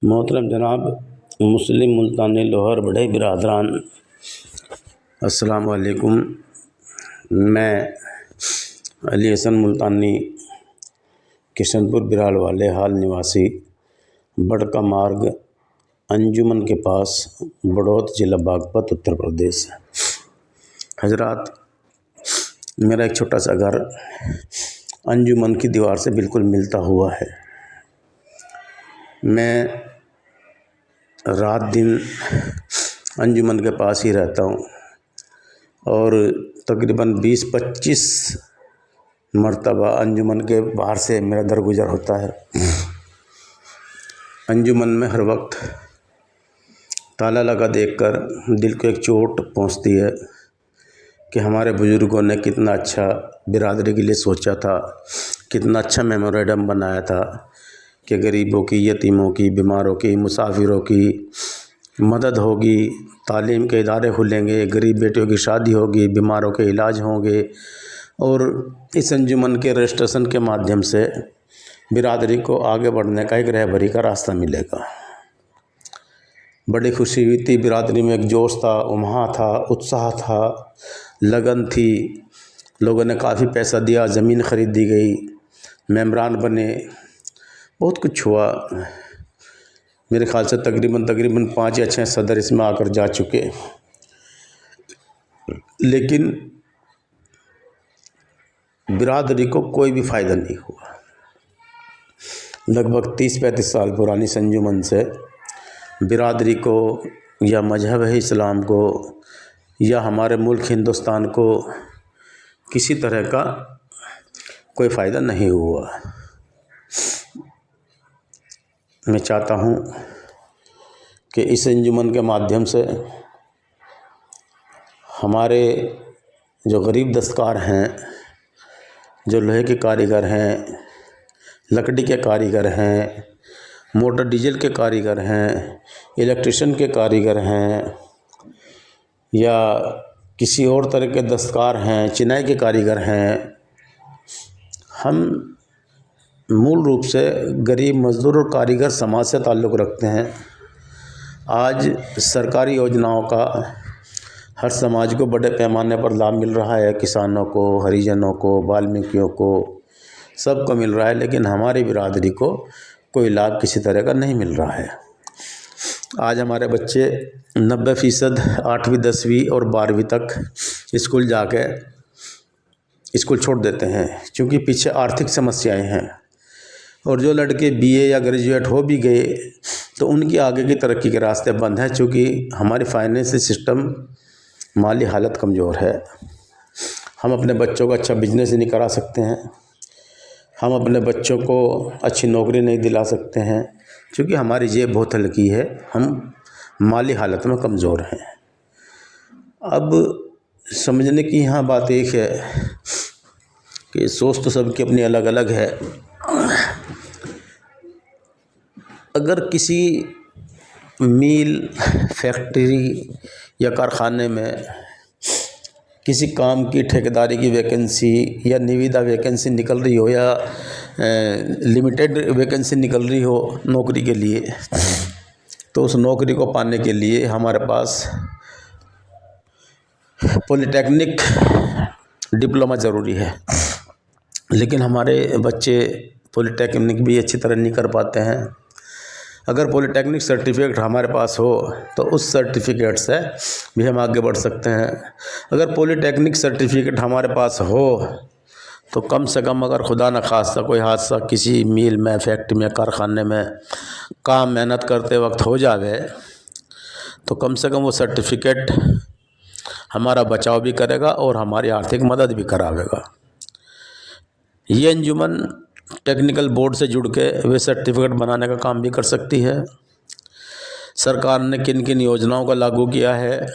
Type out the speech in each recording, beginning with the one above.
मोहतरम जनाब मुस्लिम मुल्तानी लोहर बड़े बिरादरान, अस्सलाम वालेकुम। मैं अली हसन मुल्तानी किशनपुर बिराल वाले हाल निवासी बड़का मार्ग अंजुमन के पास बड़ौत ज़िला बागपत उत्तर प्रदेश। हजरात, मेरा एक छोटा सा घर अंजुमन की दीवार से बिल्कुल मिलता हुआ है। मैं रात दिन अंजुमन के पास ही रहता हूँ और तकरीबन 20-25 मरतबा अंजुमन के बाहर से मेरा दरगुजर होता है। अंजुमन में हर वक्त ताला लगा देखकर दिल को एक चोट पहुँचती है कि हमारे बुज़ुर्गों ने कितना अच्छा बिरादरी के लिए सोचा था, कितना अच्छा मेमोरेंडम बनाया था कि गरीबों की, यतीमों की, बीमारों की, मुसाफिरों की मदद होगी, तालीम के इदारे खुलेंगे, गरीब बेटियों की शादी होगी, बीमारों के इलाज होंगे और इस अंजुमन के रजिस्ट्रेशन के माध्यम से बिरादरी को आगे बढ़ने का एक रहबरी का रास्ता मिलेगा। बड़ी खुशी हुई थी, बिरादरी में एक जोश था, उमहा था, उत्साह था, लगन थी। लोगों ने काफ़ी पैसा दिया, ज़मीन ख़रीदी गई, मेंबरान बने, बहुत कुछ हुआ। मेरे ख़्याल से तकरीबन 5 या 6 सदर इसमें आकर जा चुके, लेकिन बिरादरी को कोई भी फ़ायदा नहीं हुआ। लगभग 30-35 साल पुरानी अंजुमन से बिरादरी को या मजहब है इस्लाम को या हमारे मुल्क हिंदुस्तान को किसी तरह का कोई फ़ायदा नहीं हुआ। मैं चाहता हूँ कि इस अंजुमन के माध्यम से हमारे जो गरीब दस्तकार हैं, जो लोहे के कारीगर हैं, लकड़ी के कारीगर हैं, मोटर डीजल के कारीगर हैं, इलेक्ट्रिशियन के कारीगर हैं या किसी और तरह के दस्तकार हैं, चिनाई के कारीगर हैं, हम मूल रूप से गरीब मज़दूर और कारीगर समाज से ताल्लुक़ रखते हैं। आज सरकारी योजनाओं का हर समाज को बड़े पैमाने पर लाभ मिल रहा है, किसानों को, हरिजनों को, वाल्मीकियों को, सबको मिल रहा है, लेकिन हमारी बिरादरी को कोई लाभ किसी तरह का नहीं मिल रहा है। आज हमारे बच्चे 90% 8वीं 10वीं और 12वीं तक स्कूल जाके स्कूल छोड़ देते हैं क्योंकि पीछे आर्थिक समस्याएं हैं, और जो लड़के BA या ग्रेजुएट हो भी गए तो उनकी आगे की तरक्की के रास्ते बंद हैं, क्योंकि हमारी फाइनेंशियल सिस्टम, माली हालत कमज़ोर है। हम अपने बच्चों को अच्छा बिजनेस नहीं करा सकते हैं, हम अपने बच्चों को अच्छी नौकरी नहीं दिला सकते हैं क्योंकि हमारी जेब बहुत हल्की है, हम माली हालत में कमज़ोर हैं। अब समझने की यहाँ बात एक है कि सोच तो सबकी अपनी अलग अलग है। अगर किसी मिल, फैक्ट्री या कारखाने में किसी काम की ठेकेदारी की वैकेंसी या निविदा वैकेंसी निकल रही हो या लिमिटेड वैकेंसी निकल रही हो नौकरी के लिए, तो उस नौकरी को पाने के लिए हमारे पास पॉलिटेक्निक डिप्लोमा ज़रूरी है, लेकिन हमारे बच्चे पॉलिटेक्निक भी अच्छी तरह नहीं कर पाते हैं। अगर पॉलिटेक्निक सर्टिफिकेट हमारे पास हो तो उस सर्टिफिकेट से भी हम आगे बढ़ सकते हैं। अगर पॉलिटेक्निक सर्टिफिकेट हमारे पास हो तो कम से कम अगर खुदा न खास्ता कोई हादसा किसी मिल में, फैक्ट्री में, कारखाने में काम मेहनत करते वक्त हो जावे तो कम से कम वो सर्टिफिकेट हमारा बचाव भी करेगा और हमारी आर्थिक मदद भी करावेगा। ये अंजुमन टेक्निकल बोर्ड से जुड़ के वे सर्टिफिकेट बनाने का काम भी कर सकती है। सरकार ने किन किन योजनाओं का लागू किया है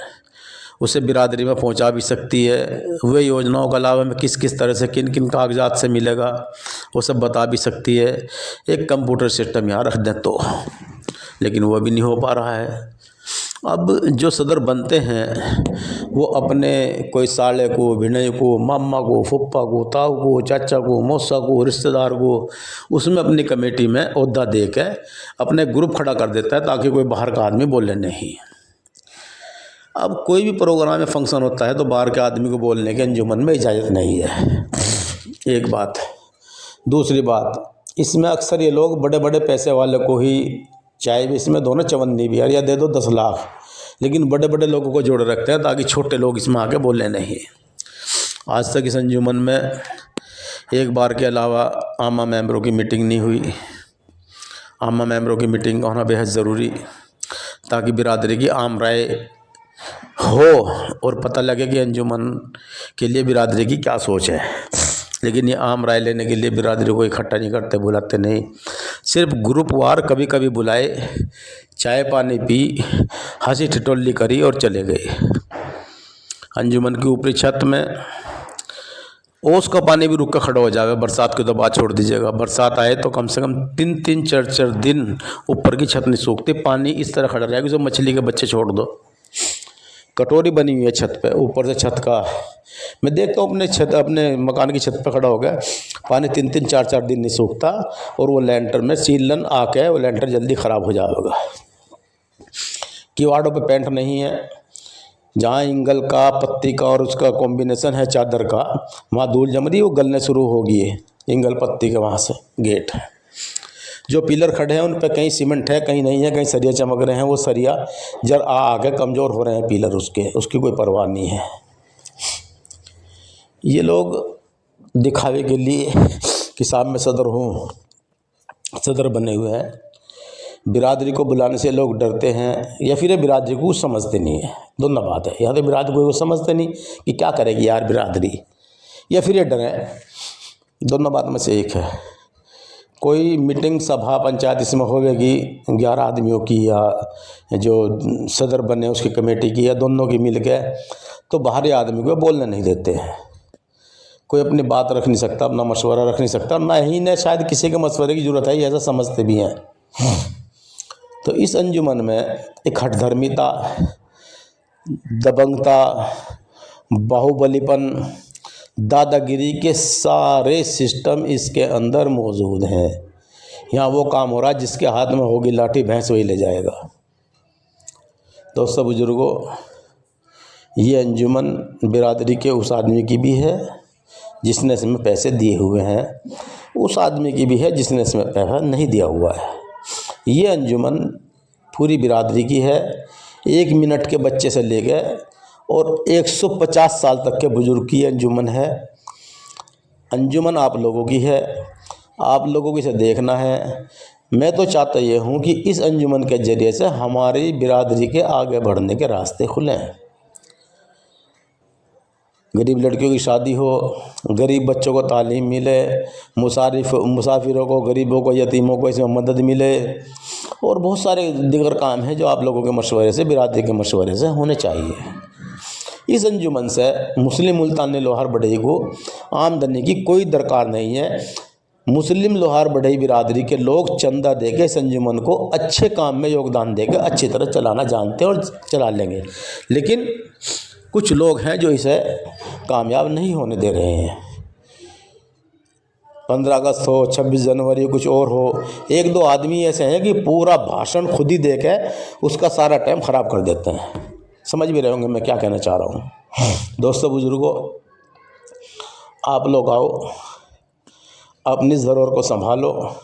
उसे बिरादरी में पहुंचा भी सकती है। वे योजनाओं का लाभ हमें किस किस तरह से, किन किन कागजात से मिलेगा, वो सब बता भी सकती है। एक कंप्यूटर सिस्टम यहाँ रख दें तो, लेकिन वो भी नहीं हो पा रहा है। अब जो सदर बनते हैं वो अपने कोई साले को, भिनई को, मामा को, फुप्पा को, ताऊ को, चाचा को, मौसा को, रिश्तेदार को उसमें अपनी कमेटी में ओहदा दे के अपने ग्रुप खड़ा कर देता है ताकि कोई बाहर का आदमी बोले नहीं। अब कोई भी प्रोग्राम में फंक्शन होता है तो बाहर के आदमी को बोलने के अंजुमन में इजाज़त नहीं है, एक बात। दूसरी बात, इसमें अक्सर ये लोग बड़े बड़े पैसे वाले को ही, चाहे भी इसमें दोनों चवन्नी भी यार या दे दो 10 लाख, लेकिन बड़े बड़े लोगों को जोड़ रखते हैं ताकि छोटे लोग इसमें आके बोले नहीं। आज तक इस अंजुमन में एक बार के अलावा आमा मेंबरों की मीटिंग नहीं हुई। आमा मेंबरों की मीटिंग होना बेहद ज़रूरी, ताकि बिरादरी की आम राय हो और पता लगे कि अंजुमन के लिए बिरादरी की क्या सोच है। लेकिन ये आम राय लेने के लिए बिरादरी को इकट्ठा नहीं करते, बुलाते नहीं, सिर्फ ग्रुप वार कभी कभी बुलाए, चाय पानी पी, हंसी ठिठोली करी और चले गए। अंजुमन की ऊपरी छत में ओस का पानी भी रुक कर खड़ा हो जाएगा, बरसात की तो बात छोड़ दीजिएगा। बरसात आए तो कम से कम 3-3, 4-4 दिन ऊपर की छत नहीं सूखती, पानी इस तरह खड़ा रहेगा जो मछली के बच्चे छोड़ दो। कटोरी बनी हुई है छत पे, ऊपर से छत का मैं देखता हूँ अपने मकान की छत पे खड़ा हो गया, पानी 3-3, 4-4 दिन नहीं सूखता, और वो लैंटर में सीलन आके वो लैंटर जल्दी ख़राब हो जाएगा। किवाड़ों पे पेंट नहीं है, जहाँ इंगल का, पत्ती का और उसका कॉम्बिनेशन है चादर का, वहाँ धूल जम रही, वो गलने शुरू होगी है इंगल पत्ती के, वहाँ से गेट है। जो पिलर खड़े हैं उन पे कहीं सीमेंट है, कहीं नहीं है, कहीं सरिया चमक रहे हैं, वो सरिया जर आके कमज़ोर हो रहे हैं पिलर उसकी कोई परवाह नहीं है। ये लोग दिखावे के लिए कि साहब मैं सदर हूँ, सदर बने हुए हैं। बिरादरी को बुलाने से लोग डरते हैं या फिर बिरादरी को समझते नहीं है, दोनों बात है। या तो बिरादरी को समझते नहीं कि क्या करेगी यार बिरादरी, या फिर ये डरें, दोनों बात में से एक है। कोई मीटिंग सभा पंचायत इसमें होगी 11 आदमियों की या जो सदर बने उसकी कमेटी की या दोनों की मिल के, तो बाहरी आदमी को बोलने नहीं देते हैं। कोई अपनी बात रख नहीं सकता, अपना मशवरा रख नहीं सकता, ना ही ने शायद किसी के मशवरे की ज़रूरत है, ऐसा समझते भी हैं। तो इस अंजुमन में एक हठधर्मिता, दबंगता, बाहुबलीपन, दादागिरी के सारे सिस्टम इसके अंदर मौजूद हैं। यहाँ वो काम हो रहा है जिसके हाथ में होगी लाठी, भैंस वही ले जाएगा। दोस्तों बुजुर्गों, ये अंजुमन बिरादरी के उस आदमी की भी है जिसने इसमें पैसे दिए हुए हैं, उस आदमी की भी है जिसने इसमें पैसा नहीं दिया हुआ है। ये अंजुमन पूरी बिरादरी की है, 1 मिनट के बच्चे से ले गए और 150 साल तक के बुजुर्ग की अंजुमन है। अंजुमन आप लोगों की है, आप लोगों को इसे देखना है। मैं तो चाहता ये हूँ कि इस अंजुमन के ज़रिए से हमारी बिरादरी के आगे बढ़ने के रास्ते खुलें। गरीब लड़कियों की शादी हो, गरीब बच्चों को तालीम मिले, मुसाफिरों को, गरीबों को, यतीमों को इसमें मदद मिले, और बहुत सारे दीगर काम हैं जो आप लोगों के मशवरे से, बिरादरी के मशवरे से होने चाहिए। इस अंजुमन से मुस्लिम मुल्तानी लोहार बढ़ई को आमदनी की कोई दरकार नहीं है। मुस्लिम लोहार बढ़ई बिरादरी के लोग चंदा देके इस अंजुमन को अच्छे काम में योगदान देकर अच्छी तरह चलाना जानते हैं और चला लेंगे। लेकिन कुछ लोग हैं जो इसे कामयाब नहीं होने दे रहे हैं। 15 अगस्त हो, 26 जनवरी, कुछ और हो, 1-2 आदमी ऐसे हैं कि पूरा भाषण खुद ही दे के उसका सारा टाइम ख़राब कर देते हैं। समझ भी रहे होंगे मैं क्या कहना चाह रहा हूँ। दोस्तों बुजुर्गों, आप लोग आओ, अपनी ज़रूरत को संभालो,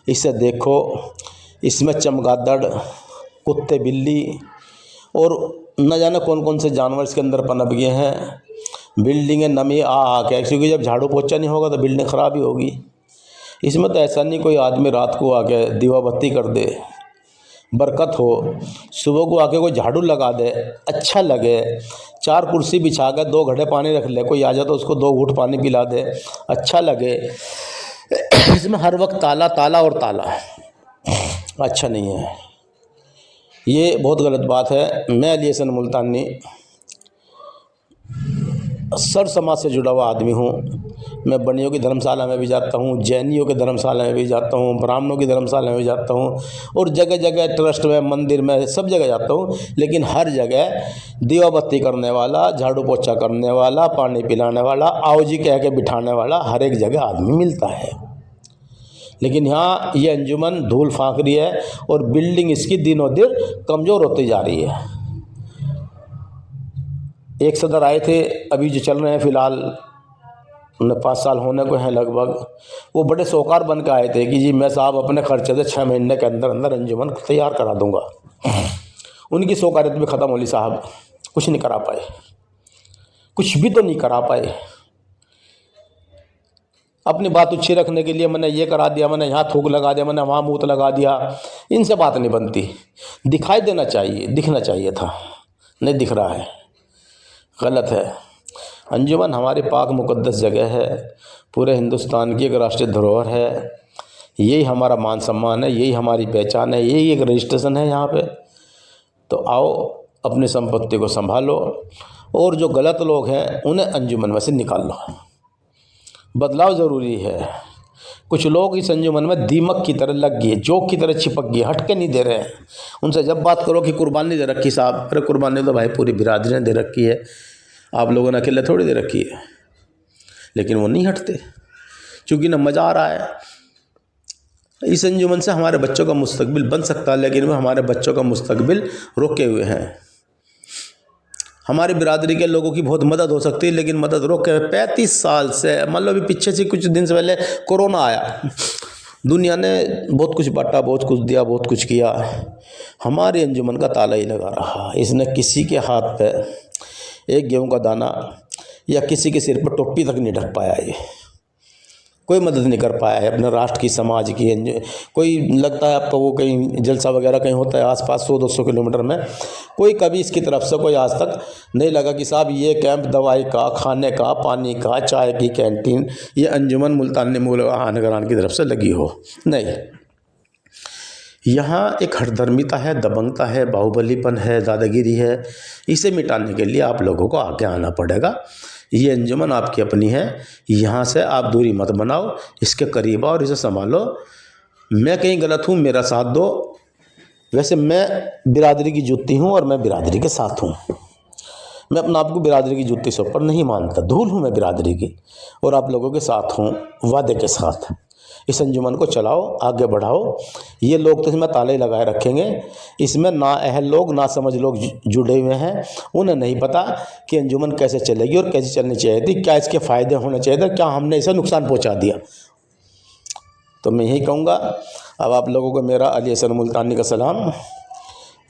इसे देखो, इसमें चमगादड़, कुत्ते, बिल्ली और न जाने कौन कौन से जानवर इसके अंदर पनप गए हैं। बिल्डिंगें नमी आके, क्योंकि जब झाड़ू पोछा नहीं होगा तो बिल्डिंग ख़राब ही होगी। इसमें तो ऐसा नहीं कोई आदमी रात को आके दीवा बत्ती कर दे, बरकत हो, सुबह को आके कोई झाड़ू लगा दे, अच्छा लगे, 4 कुर्सी बिछा कर 2 घड़े पानी रख ले, कोई आ जाए तो उसको 2 घूंट पानी पिला दे, अच्छा लगे। इसमें हर वक्त ताला ताला और ताला, अच्छा नहीं है, ये बहुत गलत बात है। मैं अली हसन मुल्तानी सर समाज से जुड़ा हुआ आदमी हूँ। मैं बनियों की धर्मशाला में भी जाता हूँ, जैनियों के धर्मशाला में भी जाता हूँ, ब्राह्मणों की धर्मशाला में भी जाता हूँ, और जगह जगह ट्रस्ट में, मंदिर में, सब जगह जाता हूँ। लेकिन हर जगह दिया बत्ती करने वाला, झाड़ू पोछा करने वाला, पानी पिलाने वाला, आओ जी कह के बिठाने वाला हर एक जगह आदमी मिलता है। लेकिन यहाँ ये अंजुमन धूल फाँक रही है और बिल्डिंग इसकी दिनों दिन कमज़ोर होती जा रही है। एक सदर आए थे, अभी जो चल रहे हैं फ़िलहाल, उन्हें 5 साल होने को हैं लगभग, वो बड़े शौकार बन के आए थे कि जी मैं साहब अपने खर्चे से 6 महीने के अंदर अंदर अंजुमन तैयार करा दूंगा। उनकी शौकारियत भी ख़त्म होली साहब, कुछ नहीं करा पाए, कुछ भी तो नहीं करा पाए। अपनी बात अच्छी रखने के लिए मैंने ये करा दिया, मैंने यहाँ थूक लगा दिया, मैंने वहाँ मूत लगा दिया, इनसे बात नहीं बनती। दिखाई देना चाहिए, दिखना चाहिए था, नहीं दिख रहा है, गलत है। अंजुमन हमारी पाक मुक़द्दस जगह है, पूरे हिंदुस्तान की एक राष्ट्रीय धरोहर है, यही हमारा मान सम्मान है, यही हमारी पहचान है, यही एक रजिस्ट्रेशन है यहाँ पे। तो आओ अपनी संपत्ति को संभालो, और जो गलत लोग हैं उन्हें अंजुमन में से निकाल लो। बदलाव ज़रूरी है। कुछ लोग इस अंजुमन में दीमक की तरह लग गए, जोक की तरह चिपक गए, हट के नहीं दे रहे हैं। उनसे जब बात करो कि कुर्बानी दे रखी साहब, अरे कुर्बानी तो भाई पूरी बिरादरी ने दे रखी है, आप लोगों ने अकेले थोड़ी दे रखी है। लेकिन वो नहीं हटते, क्योंकि ना मज़ा आ रहा है। इस अंजुमन से हमारे बच्चों का मुस्तकबिल बन सकता है, लेकिन वो हमारे बच्चों का मुस्तकबिल रोके हुए हैं। हमारी बिरादरी के लोगों की बहुत मदद हो सकती है, लेकिन मदद रोके 35 साल से, मतलब अभी पीछे से कुछ दिन से पहले कोरोना आया, दुनिया ने बहुत कुछ बांटा, बहुत कुछ दिया, बहुत कुछ किया, हमारे अंजुमन का ताला ही लगा रहा। इसने किसी के हाथ पे एक गेहूं का दाना या किसी के सिर पर टोपी तक नहीं ढक पाया, ये कोई मदद नहीं कर पाया है अपने राष्ट्र की, समाज की। कोई लगता है आपको वो कहीं जलसा वगैरह कहीं होता है आसपास 100-200 किलोमीटर में, कोई कभी इसकी तरफ से कोई आज तक नहीं लगा कि साहब ये कैंप दवाई का, खाने का, पानी का, चाय की कैंटीन ये अंजुमन मुल्तानी निगरान की तरफ से लगी हो। नहीं, यहाँ एक हठधर्मिता है, दबंगता है, बाहुबलीपन है, दादागिरी है। इसे मिटाने के लिए आप लोगों को आगे आना पड़ेगा। ये अंजुमन आपकी अपनी है, यहाँ से आप दूरी मत बनाओ, इसके करीब आओ और इसे संभालो। मैं कहीं गलत हूँ, मेरा साथ दो। वैसे मैं बिरादरी की जुत्ती हूँ और मैं बिरादरी के साथ हूँ। मैं अपने आप को बिरादरी की जुत्ती से ऊपर नहीं मानता, धूल हूँ मैं बिरादरी की, और आप लोगों के साथ हूँ, वादे के साथ। इस अंजुमन को चलाओ, आगे बढ़ाओ। ये लोग तो इसमें ताले लगाए रखेंगे, इसमें ना अहल लोग, ना समझ लोग जुड़े हुए हैं। उन्हें नहीं पता कि अंजुमन कैसे चलेगी और कैसे चलनी चाहिए थी, क्या इसके फ़ायदे होने चाहिए थे, क्या हमने इसे नुकसान पहुंचा दिया। तो मैं यही कहूँगा। अब आप लोगों को मेरा अली हसन मुल्तानी का सलाम।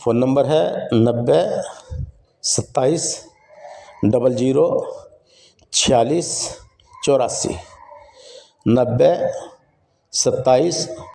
फ़ोन नंबर है 90 27 00 46 84 90 27